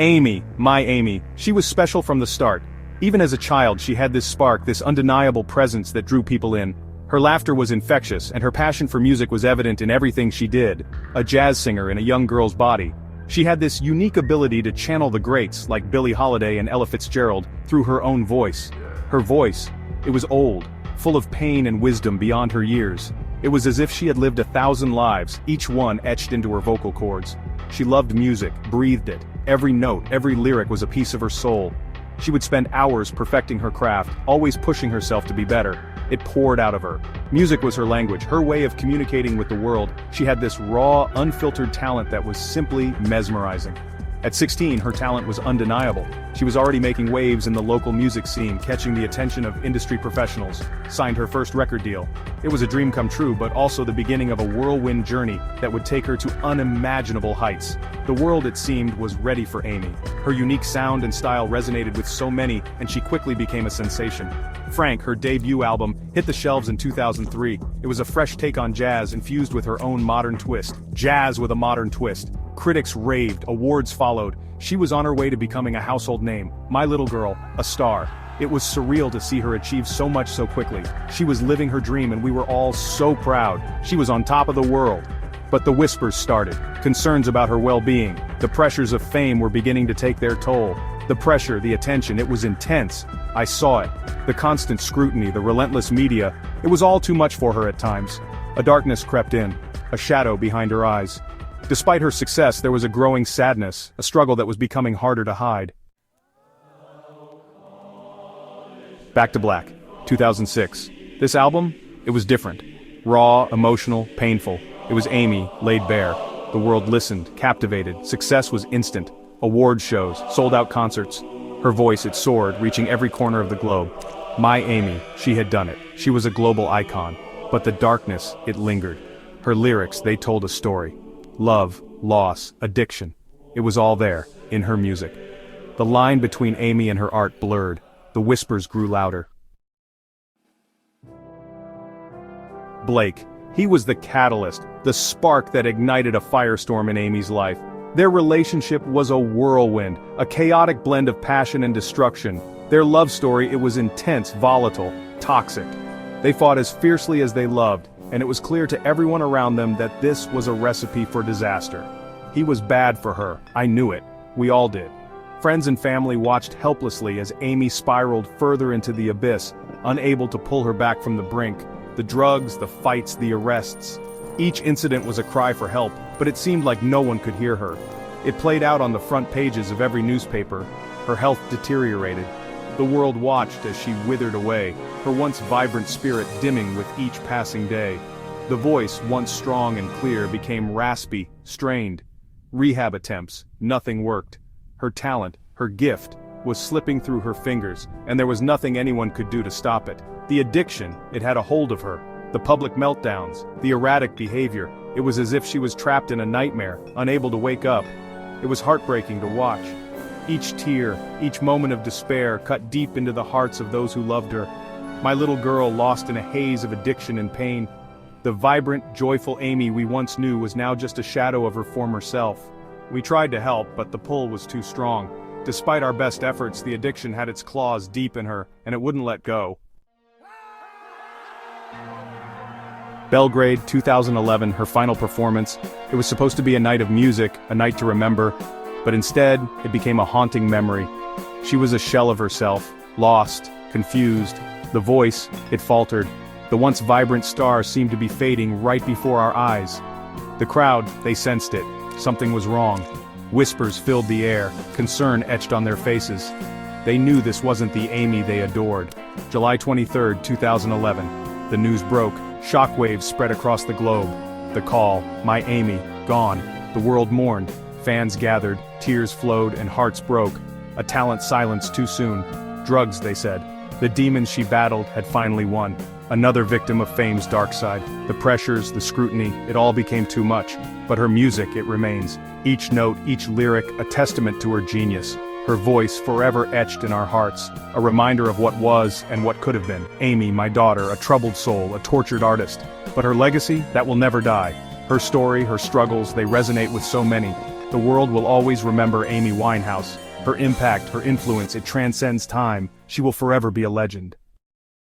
Amy, my Amy, she was special from the start. Even as a child she had this spark, this undeniable presence that drew people in. Her laughter was infectious, and her passion for music was evident in everything she did. A jazz singer in a young girl's body. She had this unique ability to channel the greats, like Billie Holiday and Ella Fitzgerald, through her own voice. Her voice, it was old, full of pain and wisdom beyond her years. It was as if she had lived 1,000 lives, each one etched into her vocal cords. She loved music, breathed it. Every note, every lyric was a piece of her soul. She would spend hours perfecting her craft, always pushing herself to be better. It poured out of her. Music was her language, her way of communicating with the world. She had this raw, unfiltered talent that was simply mesmerizing. At 16, her talent was undeniable. She was already making waves in the local music scene, catching the attention of industry professionals. Signed her first record deal. It was a dream come true, but also the beginning of a whirlwind journey that would take her to unimaginable heights. The world, it seemed, was ready for Amy. Her unique sound and style resonated with so many, and she quickly became a sensation. Frank, her debut album, hit the shelves in 2003. It was a fresh take on jazz infused with her own modern twist. Jazz with a modern twist. Critics raved, awards followed. She was on her way to becoming a household name. My little girl, a star. It was surreal to see her achieve so much so quickly. She was living her dream and we were all so proud. She was on top of the world. But the whispers started. Concerns about her well-being. The pressures of fame were beginning to take their toll. The pressure, the attention, it was intense. I saw it. The constant scrutiny, the relentless media. It was all too much for her at times. A darkness crept in. A shadow behind her eyes. Despite her success, there was a growing sadness, a struggle that was becoming harder to hide. Back to Black, 2006. This album, it was different. Raw, emotional, painful. It was Amy, laid bare. The world listened, captivated. Success was instant. Award shows, sold-out concerts. Her voice, it soared, reaching every corner of the globe. My Amy, she had done it. She was a global icon. But the darkness, it lingered. Her lyrics, they told a story. Love, loss, addiction. It was all there, in her music. The line between Amy and her art blurred. The whispers grew louder. Blake, he was the catalyst, the spark that ignited a firestorm in Amy's life. Their relationship was a whirlwind, a chaotic blend of passion and destruction. Their love story, it was intense, volatile, toxic. They fought as fiercely as they loved, and it was clear to everyone around them that this was a recipe for disaster. He was bad for her, I knew it, we all did. Friends and family watched helplessly as Amy spiraled further into the abyss, unable to pull her back from the brink. The drugs, the fights, the arrests. Each incident was a cry for help, but it seemed like no one could hear her. It played out on the front pages of every newspaper. Her health deteriorated. The world watched as she withered away, her once vibrant spirit dimming with each passing day. The voice, once strong and clear, became raspy, strained. Rehab attempts, nothing worked. Her talent, her gift, was slipping through her fingers, and there was nothing anyone could do to stop it. The addiction, it had a hold of her. The public meltdowns, the erratic behavior. It was as if she was trapped in a nightmare, unable to wake up. It was heartbreaking to watch. Each tear, each moment of despair cut deep into the hearts of those who loved her. My little girl lost in a haze of addiction and pain. The vibrant, joyful Amy we once knew was now just a shadow of her former self. We tried to help, but the pull was too strong. Despite our best efforts, the addiction had its claws deep in her, and it wouldn't let go. Belgrade, 2011, her final performance. It was supposed to be a night of music, a night to remember, but instead, it became a haunting memory. She was a shell of herself, lost, confused. The voice, it faltered. The once vibrant star seemed to be fading right before our eyes. The crowd, they sensed it. Something was wrong. Whispers filled the air, concern etched on their faces. They knew this wasn't the Amy they adored. July 23, 2011. The news broke. Shockwaves spread across the globe. The call, my Amy, gone. The world mourned. Fans gathered, tears flowed, and hearts broke. A talent silenced too soon. Drugs, they said. The demons she battled had finally won. Another victim of fame's dark side. The pressures, the scrutiny, it all became too much. But her music, it remains. Each note, each lyric, a testament to her genius. Her voice forever etched in our hearts. A reminder of what was and what could have been. Amy, my daughter, a troubled soul, a tortured artist. But her legacy, that will never die. Her story, her struggles, they resonate with so many. The world will always remember Amy Winehouse. Her impact, her influence, it transcends time. She will forever be a legend.